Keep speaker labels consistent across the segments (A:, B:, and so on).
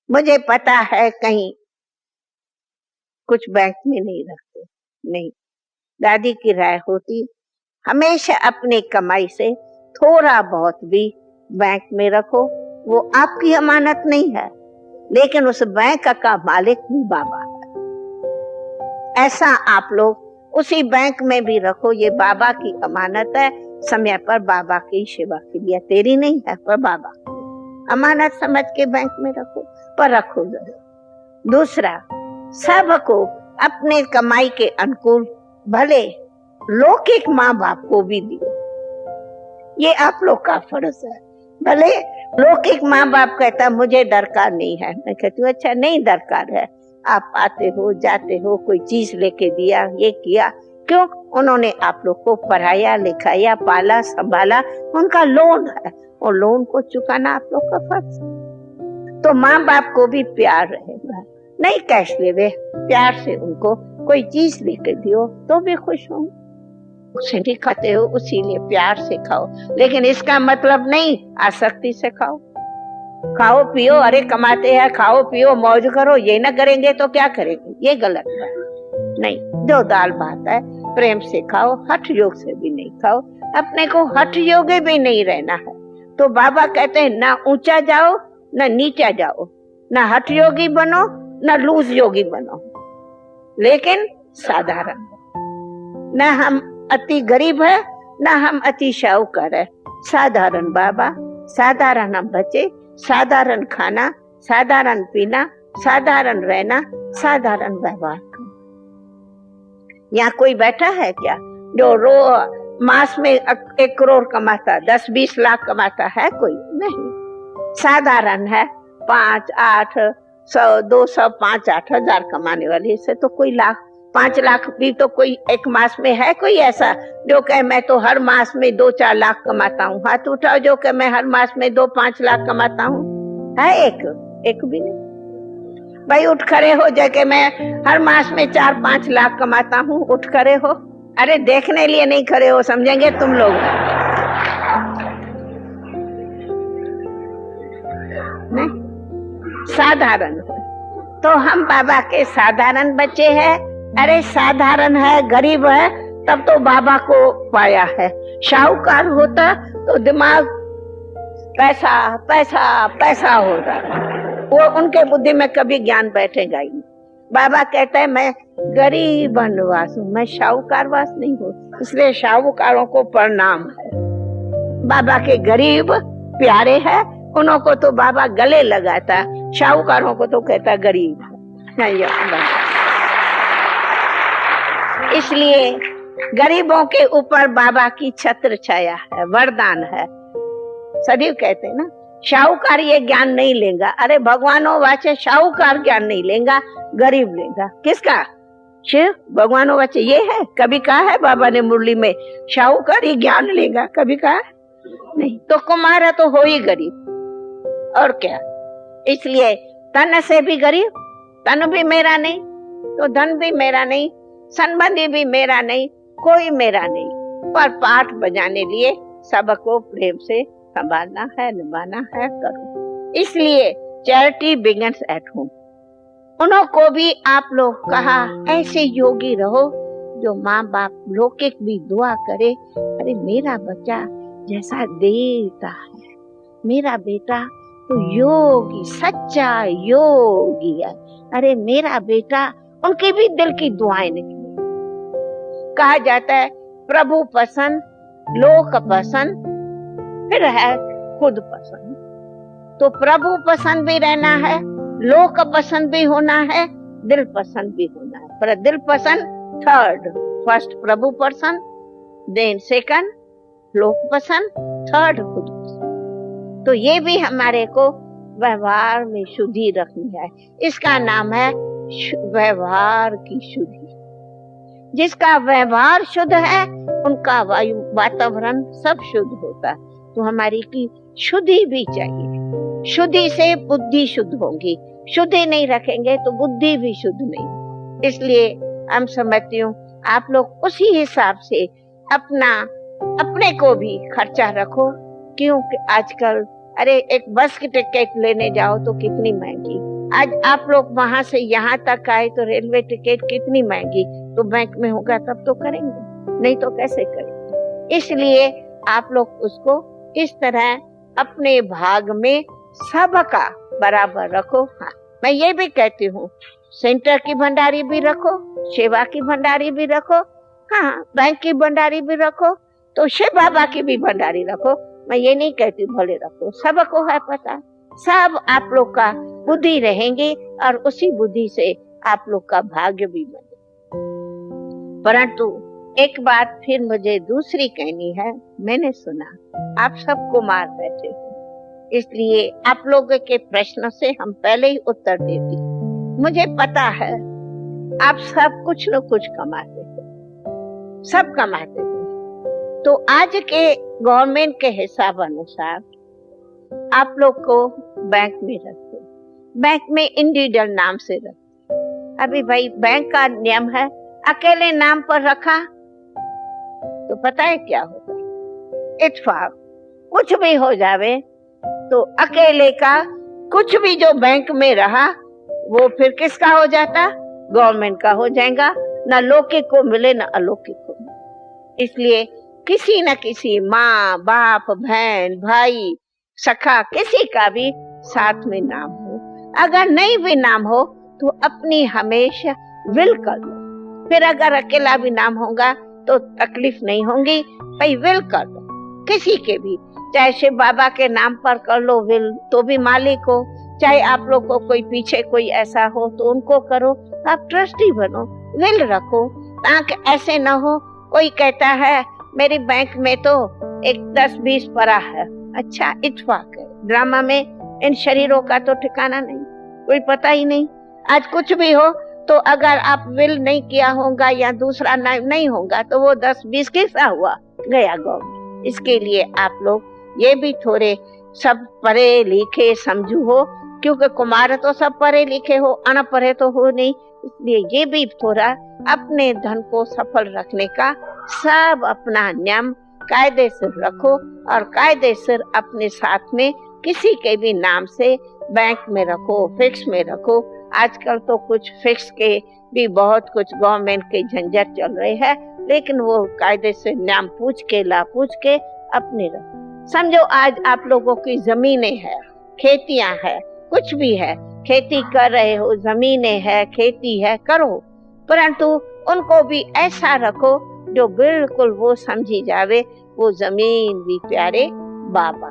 A: मुझे पता है कहीं कुछ बैंक में नहीं रखते, नहीं। दादी की राय होती हमेशा अपनी कमाई से थोड़ा बहुत भी बैंक में रखो। वो आपकी अमानत नहीं है, लेकिन उस बैंक का मालिक भी बाबा है। ऐसा आप लोग उसी बैंक में भी रखो, ये बाबा की अमानत है। समय पर बाबा की सेवा के लिए, तेरी नहीं है पर बाबा अमानत समझ के बैंक में रखो, पर रखो जरूर। दूसरा, सबको अपने कमाई के अनुकूल भले लौकिक माँ बाप को भी दियो, ये आप लोग का फर्ज है। भले लौकिक माँ बाप कहता मुझे दरकार नहीं है, मैं कहती हूँ अच्छा नहीं दरकार है, आप आते हो जाते हो, कोई चीज लेके दिया, ये किया, क्यों? उन्होंने आप लोग को पढ़ाया लिखाया पाला संभाला, उनका लोन है, और लोन को चुकाना आप लोग का फर्ज है। तो माँ बाप को भी प्यार रहेगा, नहीं कैश लेवे, प्यार से उनको कोई चीज लेके दियो तो भी खुश होंगे। उसे नहीं खाते हो उसीलिए प्यार से खाओ, लेकिन इसका मतलब नहीं आसक्ति से खाओ। खाओ पियो, अरे कमाते हैं खाओ पियो मौज करो, ये ना करेंगे तो क्या करेंगे, ये गलत बात नहीं। जो दाल भात है प्रेम से खाओ, हठ योग से भी नहीं खाओ, अपने को हठ योगी भी नहीं रहना है। तो बाबा कहते हैं ना ऊंचा जाओ ना नीचा जाओ, ना हठ योगी बनो ना लूज योगी बनो, लेकिन साधारण। ना हम अति गरीब है ना हम अति शाहूकार है, साधारण बाबा, साधारण हम बच्चे, साधारण खाना, साधारण पीना, साधारण रहना, साधारण व्यवहार। यहाँ कोई बैठा है क्या जो मास में 1 करोड़ कमाता, 10-20 लाख कमाता है? कोई नहीं। साधारण है, 5, 8, 100, 200, 5, 8 हजार कमाने वाले से तो कोई 5 लाख भी तो कोई एक मास में है कोई ऐसा जो कहे मैं तो हर मास में 2-4 लाख कमाता हूँ? हाथ उठाओ जो कहे मैं हर मास में 2-5 लाख कमाता हूँ। है एक भी नहीं। भाई उठ खड़े हो जाके मैं हर मास में 4-5 लाख कमाता हूँ, उठ खड़े हो। अरे देखने लिए नहीं खड़े हो, समझेंगे तुम लोग। नहीं, साधारण हो तो हम बाबा के साधारण बच्चे हैं। अरे साधारण है, गरीब है, तब तो बाबा को पाया है। शाहूकार होता तो दिमाग पैसा पैसा पैसा होता, वो उनके बुद्धि में कभी ज्ञान बैठेगा ही नहीं। बाबा कहता है मैं गरीब वनवास हूँ, मैं शाहूकार वास नहीं हूँ, इसलिए शाहूकारों को प्रणाम है। बाबा के गरीब प्यारे है, उनको तो बाबा गले लगाता, शाहूकारों को तो कहता गरीब है। इसलिए गरीबों के ऊपर बाबा की छत्र छाया है, वरदान है। सदैव कहते हैं ना शाहूकार ये ज्ञान नहीं लेगा। अरे भगवानों वाचे शाहूकार ज्ञान नहीं लेगा, गरीब लेगा। किसका? शिव भगवानों वाचे ये है? कभी कहा है बाबा ने मुरली में शाहूकार ये ज्ञान लेगा? कभी कहा नहीं। तो कुमार है तो हो ही गरीब, और क्या। इसलिए तन से भी गरीब, तन भी मेरा नहीं तो धन भी मेरा नहीं, संबंधी भी मेरा नहीं, कोई मेरा नहीं, पर पाठ बजाने लिए सबको प्रेम से संभालना है, निभाना है, करो। इसलिए चैरिटी बिगिंस एट होम। उनको भी आप लोग कहा ऐसे योगी रहो जो माँ बाप लौकिक भी दुआ करे, अरे मेरा बच्चा जैसा देवता है, मेरा बेटा तो योगी सच्चा योगी है। अरे मेरा बेटा, उनके भी दिल की दुआएं निकली। कहा जाता है प्रभु पसंद, लोक पसंद, फिर है खुद पसंद। तो प्रभु पसंद भी रहना है, लोक पसंद भी होना है, दिल पसंद भी होना है। पर दिल पसंद थर्ड, फर्स्ट प्रभु पसंद, देन सेकंड लोक पसंद, थर्ड खुद पसंद। तो ये भी हमारे को व्यवहार में शुद्धि रखनी है। इसका नाम है व्यवहार की शुद्धि। जिसका व्यवहार शुद्ध है उनका वायु वातावरण सब शुद्ध होता है। तो हमारी की शुद्धि भी चाहिए। शुद्धि से बुद्धि शुद्ध होगी, शुद्धि नहीं रखेंगे तो बुद्धि भी शुद्ध नहीं। इसलिए हम समझती हूँ आप लोग उसी हिसाब से अपने को भी खर्चा रखो, क्योंकि आजकल अरे एक बस की टिकट लेने जाओ तो कितनी महंगी। आज आप लोग वहां से यहाँ तक आए तो रेलवे टिकट कितनी महंगी। तो बैंक में होगा तब तो करेंगे, नहीं तो कैसे करेंगे। इसलिए आप लोग उसको इस तरह अपने भाग में सबका बराबर रखो। हाँ, मैं ये भी कहती हूँ सेंटर की भंडारी भी रखो, सेवा की भंडारी भी रखो, हाँ बैंक की भंडारी भी रखो, तो शिव बाबा की भी भंडारी रखो। मैं ये नहीं कहती भले रखो, सबको है पता, सब आप लोग का बुद्धि रहेंगे और उसी बुद्धि से आप लोग का भाग्य भी बने। परंतु एक बात फिर मुझे दूसरी कहनी है। मैंने सुना आप सब कुमार बैठे हो, इसलिए आप लोगों के प्रश्नों से हम पहले ही उत्तर देती। मुझे पता है आप सब कुछ न कुछ कमाते हो, सब कमाते हो। तो आज के गवर्नमेंट के हिसाब अनुसार आप लोग को बैंक में रखते, बैंक में इंडिविजुअल नाम से रखते। अभी भाई बैंक का नियम है अकेले नाम पर रखा तो पता है क्या होता है, इत्तेफाक कुछ भी हो जावे तो अकेले का कुछ भी जो बैंक में रहा वो फिर किसका हो जाता, गवर्नमेंट का हो जाएगा। ना लौकिक को मिले ना अलौकिक को मिले। इसलिए किसी न किसी माँ बाप बहन भाई सखा किसी का भी साथ में नाम हो। अगर नहीं भी नाम हो तो अपनी हमेशा विल कर लो। फिर अगर अकेला भी नाम होगा तो तकलीफ नहीं होगी, भाई विल कर लो किसी के भी, चाहे शिव बाबा के नाम पर कर लो विल तो भी मालिक हो, चाहे आप लोग को कोई पीछे कोई ऐसा हो तो उनको करो, आप ट्रस्टी बनो, विल रखो, ताकि ऐसे न हो कोई कहता है मेरी बैंक में तो एक 10-20 पड़ा है। अच्छा इत्तेफाक है, ड्रामा में इन शरीरों का तो ठिकाना नहीं, कोई पता ही नहीं। आज कुछ भी हो तो अगर आप विल नहीं किया होगा या दूसरा नहीं होगा तो वो 10-20 किसका हुआ, गया गवर्नमेंट। इसके लिए आप लोग ये भी थोड़े सब पढ़े लिखे समझू हो, क्योंकि कुमार तो सब पढ़े लिखे हो, अनपढ़े तो हो नहीं। इसलिए ये भी थोड़ा अपने धन को सफल रखने का सब अपना नियम कायदे से रखो और कायदे से अपने साथ में किसी के भी नाम से बैंक में रखो, फिक्स में रखो। आजकल तो कुछ फिक्स के भी बहुत कुछ गवर्नमेंट के झंझट चल रहे हैं, लेकिन वो कायदे से नाम पूछ के अपने रखो। समझो आज आप लोगों की जमीनें हैं, खेतियां हैं, कुछ भी है, खेती कर रहे हो, जमीनें है, खेती है, करो, परंतु उनको भी ऐसा रखो जो बिल्कुल वो समझी जावे वो जमीन भी प्यारे बाबा,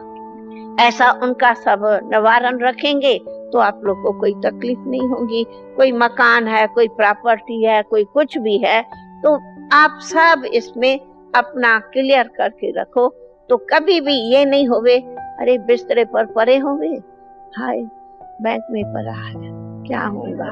A: ऐसा उनका सब निवारण रखेंगे तो आप लोग को कोई तकलीफ नहीं होगी। कोई मकान है, कोई प्रॉपर्टी है, कोई कुछ भी है, तो आप सब इसमें अपना क्लियर करके रखो, तो कभी भी ये नहीं होवे अरे बिस्तरे पर पड़े होंगे, हाय बैंक में पड़ा है क्या होगा,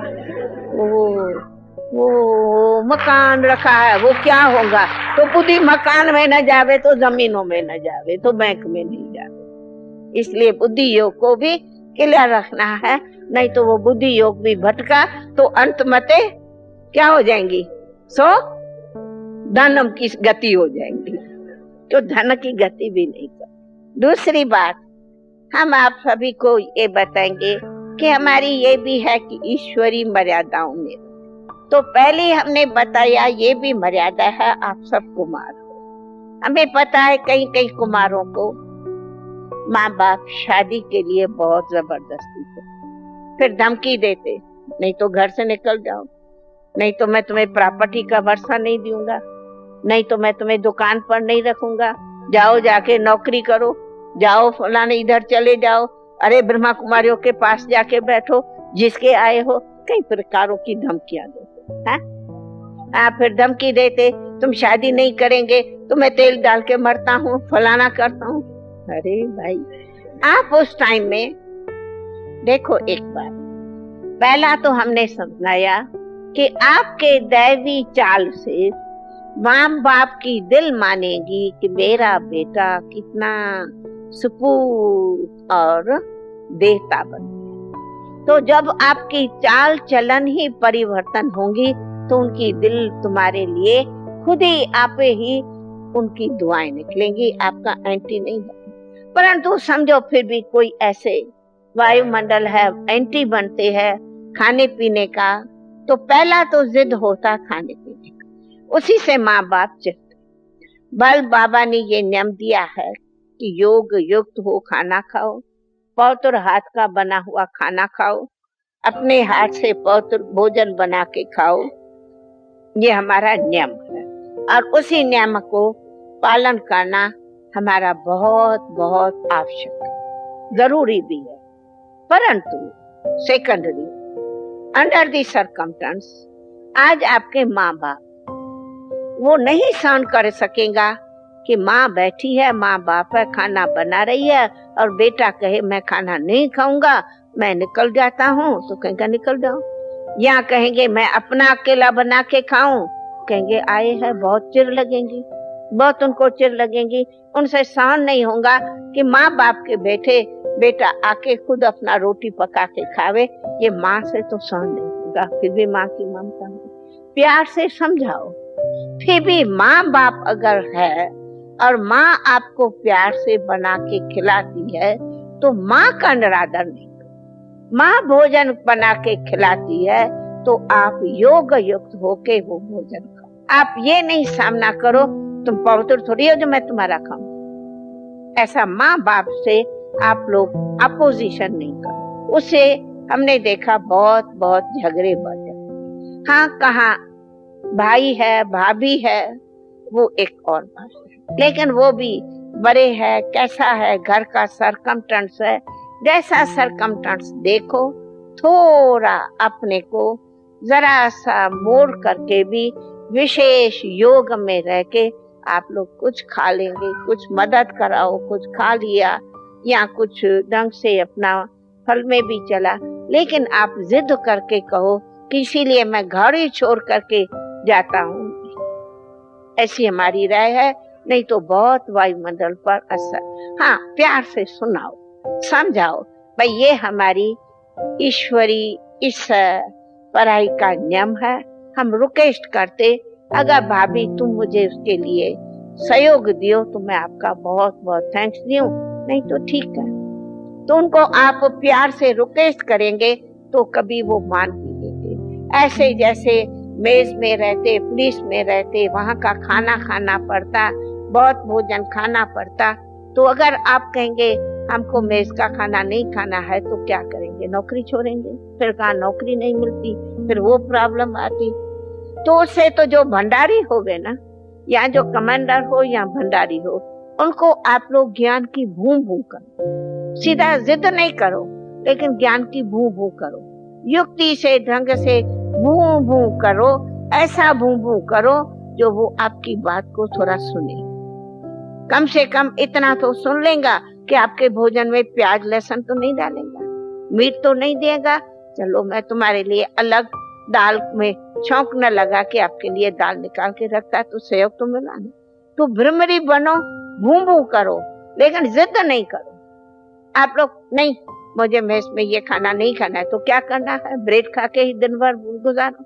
A: वो मकान रखा है वो क्या होगा। तो बुद्धि मकान में न जावे तो जमीनों में न जावे तो बैंक में नहीं जावे। इसलिए बुद्धि योग को भी क्लियर रखना है, नहीं तो वो बुद्धि योग भी भटका तो अंत मते क्या हो जाएंगी, सो धन की गति हो जाएंगी, तो धन की गति भी नहीं कर। दूसरी बात हम आप सभी को ये बताएंगे कि हमारी ये भी है कि ईश्वरी मर्यादाओं में, तो पहले हमने बताया ये भी मर्यादा है, आप सब कुमार हो। हमें पता है कई कई कुमारों को माँ बाप शादी के लिए बहुत जबरदस्ती थे, फिर धमकी देते नहीं तो घर से निकल जाओ, नहीं तो मैं तुम्हें प्रॉपर्टी का वर्षा नहीं दूंगा, नहीं तो मैं तुम्हें दुकान पर नहीं रखूंगा, जाओ जाके नौकरी करो, जाओ फलाने इधर चले जाओ, अरे ब्रह्मा कुमारियों के पास जाके बैठो, जिसके आए हो, कई प्रकारों की धमकियां देते हैं। फिर धमकी देते तुम शादी नहीं करेंगे तो मैं तेल डाल के मरता हूँ, फलाना करता हूँ। अरे भाई आप उस टाइम में देखो, एक बार पहला तो हमने समझाया कि आपके दैवी चाल से माँ बाप की दिल मानेगी कि मेरा बेटा कितना सुपूत और देवता बन गया। तो जब आपकी चाल चलन ही परिवर्तन होंगी तो उनकी दिल तुम्हारे लिए खुद ही आपे ही उनकी दुआएं निकलेंगी, आपका एंटी नहीं बनेगा। परंतु समझो फिर भी कोई ऐसे वायुमंडल है, एंटी बनते हैं खाने पीने का, तो पहला तो जिद होता खाने पीने का, उसी से माँ बाप चिढ़ते। बल बाबा ने ये नियम दिया है कि योग युक्त हो खाना खाओ, पौत्र हाथ का बना हुआ खाना खाओ, अपने हाथ से पौत्र भोजन बना के खाओ, ये हमारा नियम है और उसी नियम को पालन करना हमारा बहुत बहुत आवश्यक है, जरूरी भी है। परंतु सेकेंडरी अंडर दी सर्कमस्टेंस आज आपके माँ बाप वो नहीं सहन कर सकेगा कि माँ बैठी है, माँ बाप है, खाना बना रही है और बेटा कहे मैं खाना नहीं खाऊंगा, मैं निकल जाता हूँ, तो कहेगा निकल जाओ। या कहेंगे मैं अपना अकेला बना के खाऊं, कहेंगे आए हैं बहुत चिढ़ लगेंगी, बहुत उनको चिढ़ लगेंगी। उनसे सहन नहीं होगा कि माँ बाप के बेटा आके खुद अपना रोटी पका के खावे, ये माँ से तो सहन नहीं होगा। फिर भी माँ की ममता है, प्यार से समझाओ। फिर भी माँ बाप अगर है और माँ आपको प्यार से बना के खिलाती है तो माँ का निरादर नहीं करो। माँ भोजन बना के खिलाती है तो आप योग युक्त होके वो भोजन खाओ। आप ये नहीं सामना करो तुम पवित्र थोड़ी हो जो मैं तुम्हारा खाऊं। ऐसा माँ बाप से आप लोग अपोजिशन नहीं करो, उससे हमने देखा बहुत बहुत झगड़े बढ़ जाते। हाँ, कहाँ भाई है भाभी है वो एक और बात है, लेकिन वो भी बड़े है, कैसा है घर का सरकमस्टेंस है, जैसा सरकमस्टेंस देखो, थोड़ा अपने को जरा सा मोड़ करके भी विशेष योग में रह के आप लोग कुछ खा लेंगे, कुछ मदद कराओ, कुछ खा लिया या कुछ ढंग से अपना फल में भी चला। लेकिन आप जिद करके कहो कि इसीलिए मैं घर ही छोड़ करके जाता हूँ, ऐसी हमारी राय है। नहीं तो बहुत वायुमंडल पर असर। हाँ, प्यार से सुनाओ, समझाओ, भाई ये हमारी ईश्वरी इस पढ़ाई का नियम है, हम रिक्वेस्ट करते अगर भाभी तुम मुझे उसके लिए सहयोग दियो तो मैं आपका बहुत बहुत थैंक्स दूं, नहीं तो ठीक है। तो उनको आप प्यार से रिक्वेस्ट करेंगे तो कभी वो मान भी लेंगे। ऐसे जैसे मेज में रहते, पुलिस में रहते, वहाँ का खाना खाना पड़ता, बहुत भोजन खाना पड़ता, तो अगर आप कहेंगे हमको मेज का खाना नहीं खाना है तो क्या करेंगे, नौकरी छोड़ेंगे। फिर कहाँ नौकरी नहीं मिलती, फिर वो प्रॉब्लम आती। तो उससे तो जो भंडारी हो गए ना, या जो कमांडर हो या भंडारी हो, उनको आप लोग ज्ञान की भूम भूम करो। सीधा जिद नहीं करो, लेकिन ज्ञान की भूम भूम करो, युक्ति से ढंग से भूम भूम करो, ऐसा भूम भूम करो जो वो आपकी बात को थोड़ा सुने। कम से कम इतना तो सुन लेगा कि आपके भोजन में प्याज लहसुन तो नहीं डालेगा, मीट तो नहीं देगा, चलो मैं तुम्हारे लिए अलग दाल में छौंक न लगा के आपके लिए दाल निकाल के रखता तो सहयोग तो मिला नहीं। तो भ्रमरी बनो, भूम भूम करो, लेकिन जिद नहीं करो। आप लोग नहीं मुझे मेस में ये खाना नहीं खाना है, तो क्या करना है, ब्रेड खा के ही दिन भर गुजारो।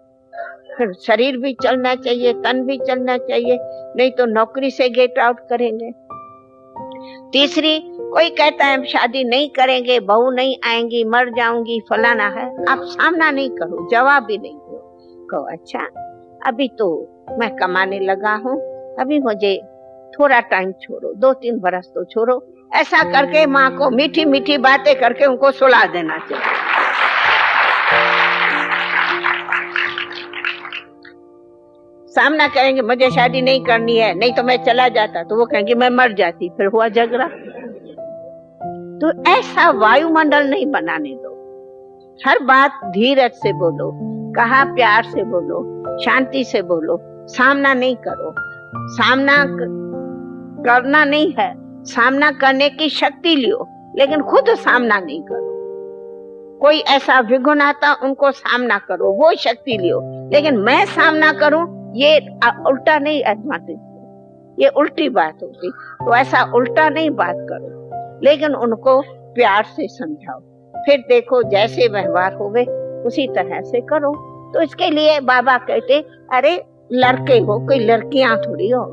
A: फिर शरीर भी चलना चाहिए, तन भी चलना चाहिए, नहीं तो नौकरी से गेट आउट करेंगे। तीसरी, कोई कहता है हम शादी नहीं करेंगे, बहू नहीं आएंगी, मर जाऊंगी, फलाना है, आप सामना नहीं करो, जवाब भी नहीं दो। कहो अच्छा अभी तो मैं कमाने लगा हूँ, अभी मुझे थोड़ा टाइम छोड़ो, 2-3 बरस तो छोड़ो। ऐसा करके माँ को मीठी मीठी बातें करके उनको सुला देना चाहिए। सामना करेंगे मुझे शादी नहीं करनी है, नहीं तो मैं चला जाता, तो वो कहेंगे मैं मर जाती, फिर हुआ झगड़ा। तो ऐसा वायुमंडल नहीं बनाने दो। हर बात धीरज से बोलो, कहा प्यार से बोलो, शांति से बोलो, सामना नहीं करो। सामना करना नहीं है, सामना करने की शक्ति लियो, लेकिन खुद सामना नहीं करो। कोई ऐसा विघ्न आता उनको सामना करो, वो शक्ति लियो, लेकिन मैं सामना करूं, ये उल्टा नहीं आजमाते, ये उल्टी बात होती। तो ऐसा उल्टा नहीं बात करो, लेकिन उनको प्यार से समझाओ। फिर देखो जैसे व्यवहार होवे उसी तरह से करो। तो इसके लिए बाबा कहते, अरे लड़के हो, कोई लड़कियां थोड़ी हो,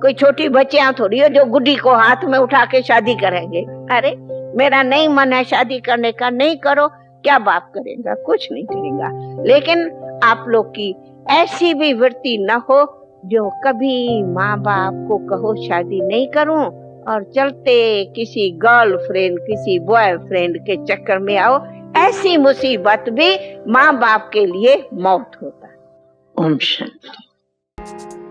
A: कोई छोटी बच्चियां थोड़ी हो जो गुड्डी को हाथ में उठा के शादी करेंगे। अरे मेरा नहीं मन है शादी करने का, नहीं करो, क्या बाप करेगा? कुछ नहीं करेगा। लेकिन आप लोग की ऐसी भी वृत्ति न हो जो कभी माँ बाप को कहो शादी नहीं करूं और चलते किसी गर्लफ्रेंड किसी बॉयफ्रेंड के चक्कर में आओ। ऐसी मुसीबत भी माँ बाप के लिए मौत होता है। ओम शांति।